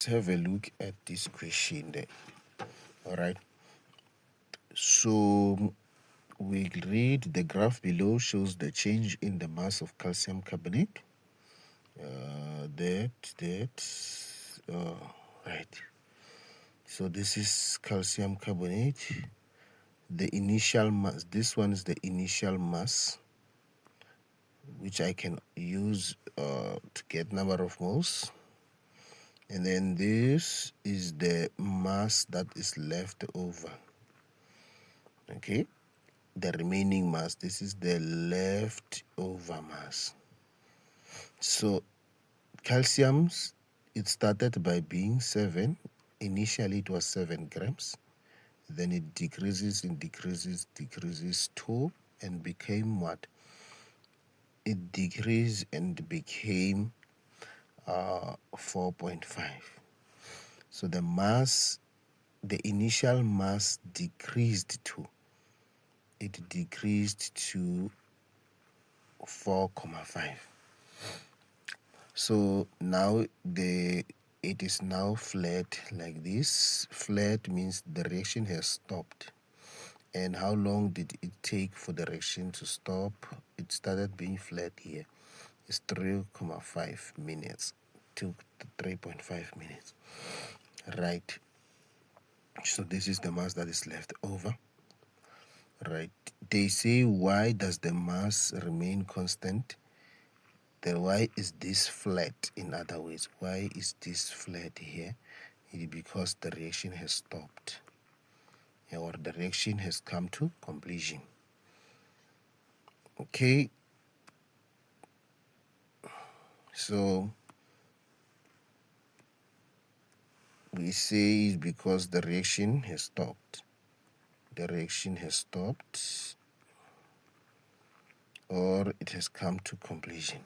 Let's have a look at this question there. All right. So we read the graph below shows the change in the mass of calcium carbonate. Right. So this is calcium carbonate. The initial mass, this one is the initial mass, which I can use to get number of moles. And then this is the mass that is left over. Okay, the remaining mass, this is the leftover mass. So calcium, it started by being 7. Initially it was 7 grams. Then it decreases and decreases to, and became what? It decreased and became 4.5. So the mass, the initial mass decreased to 4.5. So now it is now flat like this. Flat means the reaction has stopped. And how long did it take for the reaction to stop? It started being flat here. It's 3.5 minutes to 3.5 minutes. Right. So this is the mass that is left over. Right. They say, why does the mass remain constant? Then why is this flat? In other words, why is this flat here? It is because the reaction has stopped, or the reaction has come to completion. Okay. So we say it's because the reaction has stopped. The reaction has stopped, or it has come to completion.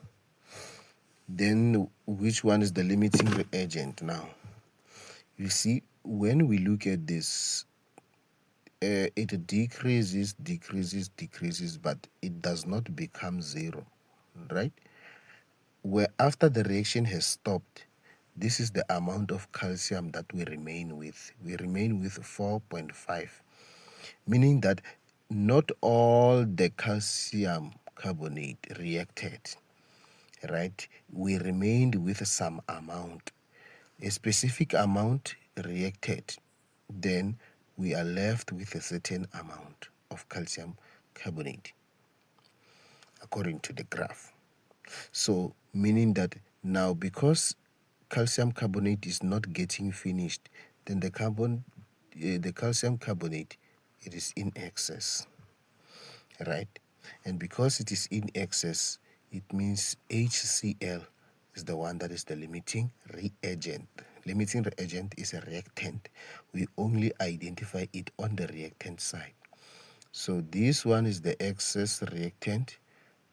Then which one is the limiting reagent now? You see, when we look at this, it decreases, but it does not become 0, right? Where after the reaction has stopped, this is the amount of calcium that we remain with. We remain with 4.5, meaning that not all the calcium carbonate reacted, right? We remained with some amount, a specific amount reacted. Then we are left with a certain amount of calcium carbonate, according to the graph. So, meaning that now, because calcium carbonate is not getting finished, then the calcium carbonate, it is in excess, right? And because it is in excess, it means HCl is the one that is the limiting reagent. Limiting reagent is a reactant. We only identify it on the reactant side. So this one is the excess reactant,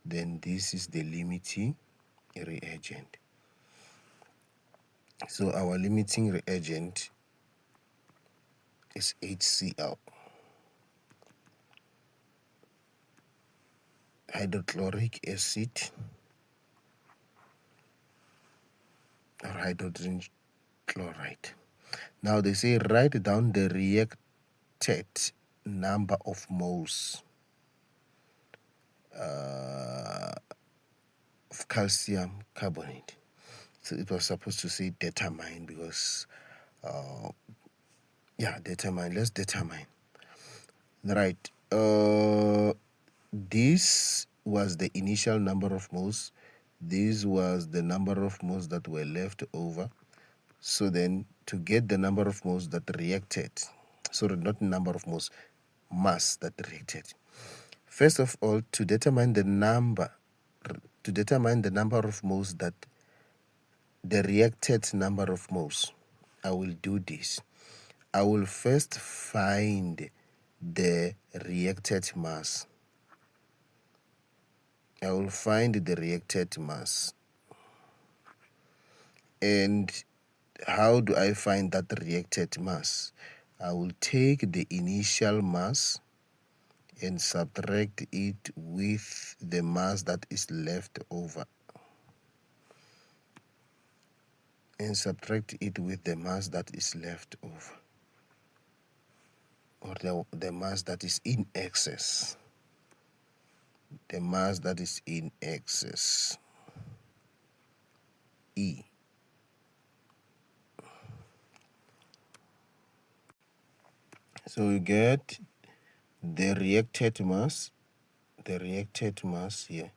then this is the limiting reagent. So our limiting reagent is HCl, hydrochloric acid, or hydrogen chloride. Now they say write down the reacted number of moles of calcium carbonate. So it was supposed to say determine, because determine. Let's determine. Right. This was the initial number of moles. This was the number of moles that were left over. So then, to get the number of moles that reacted, sorry, not number of moles, mass that reacted. First of all, to determine the number of moles that the reacted number of moles, I will do this. I will first find the reacted mass. I will find the reacted mass. And how do I find that reacted mass? I will take the initial mass and subtract it with the mass that is left over. and subtract it with the mass that is left over, or the mass that is in excess. The mass that is in excess, E. So you get the reacted mass here.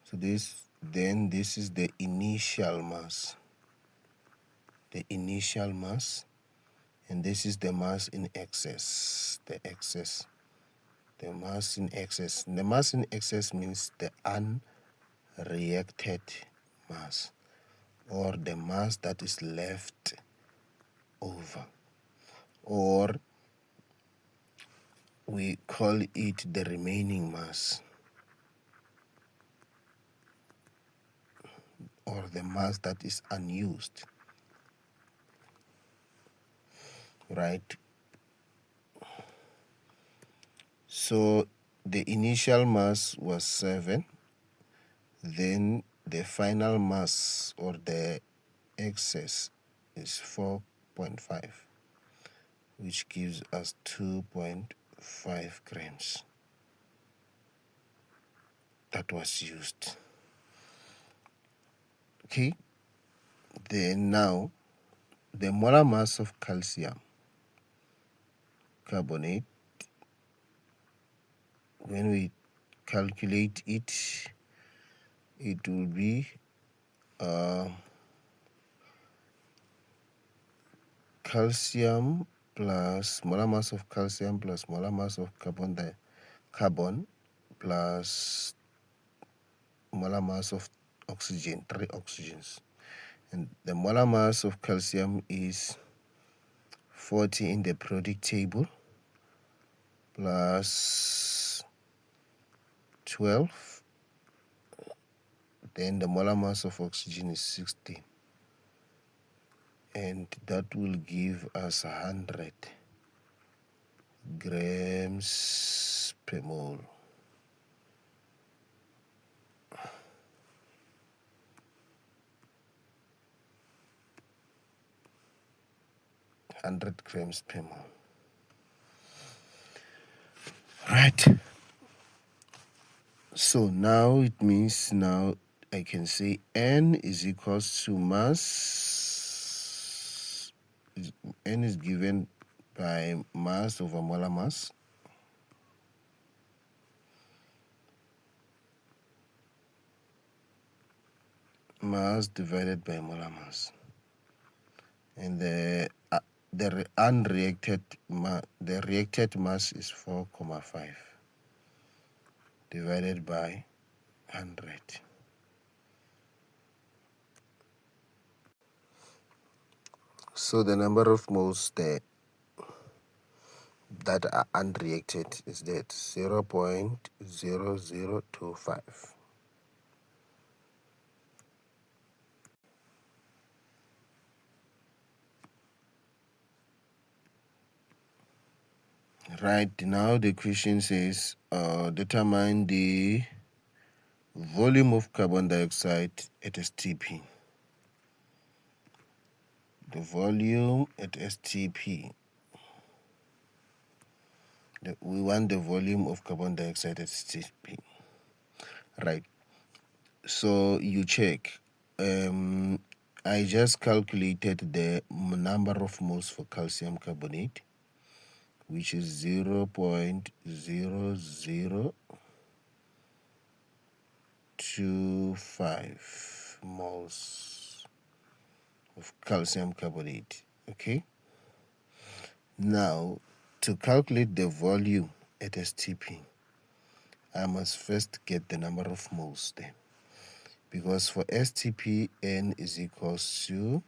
So this is the initial mass. And this is the mass in excess. The mass in excess. The mass in excess means the unreacted mass, or the mass that is left over, or we call it the remaining mass, or the mass that is unused, right? So the initial mass was 7, then the final mass, or the excess, is 4.5, which gives us 2.5 grams that was used. Okay, then now the molar mass of calcium carbonate, when we calculate it, it will be calcium plus molar mass of calcium plus molar mass of carbon plus molar mass of oxygen, 3 oxygens. And the molar mass of calcium is 40 in the periodic table, plus 12. Then the molar mass of oxygen is 60. And that will give us 100 grams per mole. Grams per mole. Right. So now it means now I can say N is equals to mass. N is given by mass over molar mass. Mass divided by molar mass. And the reacted mass is 4.5 divided by 100. So the number of moles that are unreacted is that 0.0025. Right, now the question says determine the volume of carbon dioxide at STP. The volume at STP. We want the volume of carbon dioxide at STP. Right. So you check. I just calculated the number of moles for calcium carbonate, which is 0.0025 moles of calcium carbonate. Okay. Now, to calculate the volume at STP, I must first get the number of moles there. Because for STP, N is equals to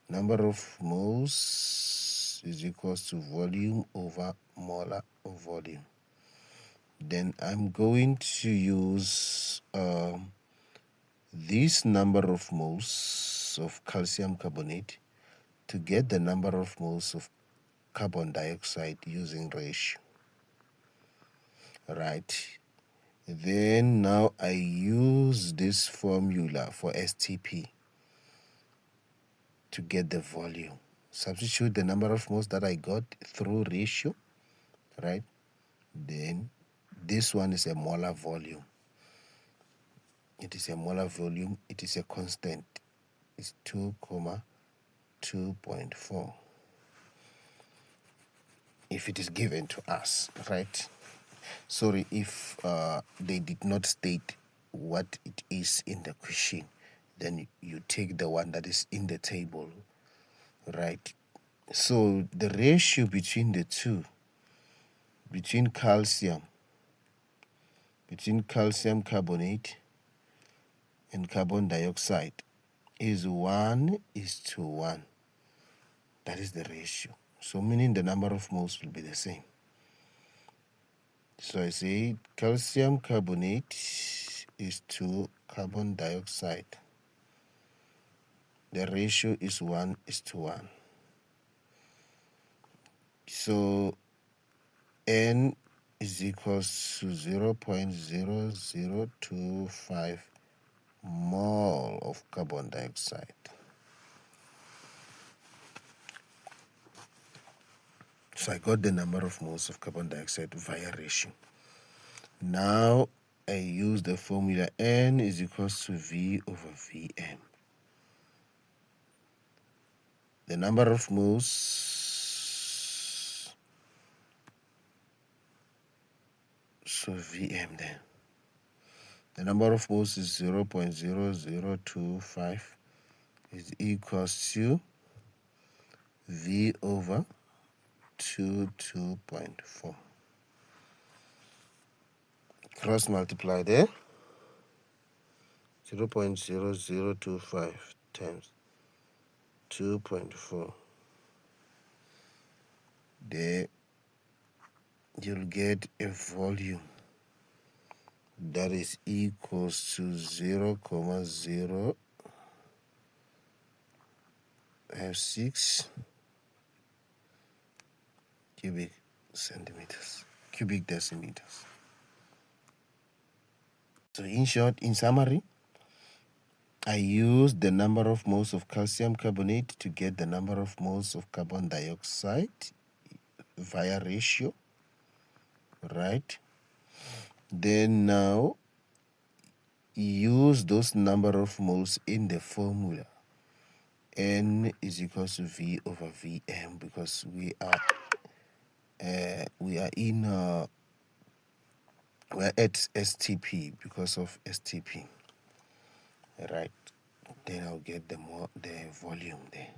number of moles is equals to volume over molar volume. Then I'm going to use this number of moles of calcium carbonate to get the number of moles of carbon dioxide using ratio. Right. Then now I use this formula for STP. to get the volume. Substitute the number of moles that I got through ratio, right? Then this one is a molar volume. It is a molar volume. It is a constant. It's 2,2.4. If it is given to us, right? Sorry if they did not state what it is in the question. Then you take the one that is in the table, right? So the ratio between the two, between calcium carbonate and carbon dioxide is 1:1. That is the ratio. So meaning the number of moles will be the same. So I say calcium carbonate is to carbon dioxide. The ratio is 1:1. So N is equals to 0.0025 mole of carbon dioxide. So I got the number of moles of carbon dioxide via ratio. Now I use the formula N is equals to V over Vm. The number of moles, so Vm then. The number of moles is 0.0025 is equals to V over 2.4. Cross multiply there. 0.0025 times 2.4. There you'll get a volume that is equals to 0.056 cubic decimeters. So in short, in summary, I use the number of moles of calcium carbonate to get the number of moles of carbon dioxide via ratio, right? Then now use those number of moles in the formula. N is equals to V over Vm because we are at STP because of STP, right? Then I'll get the volume there.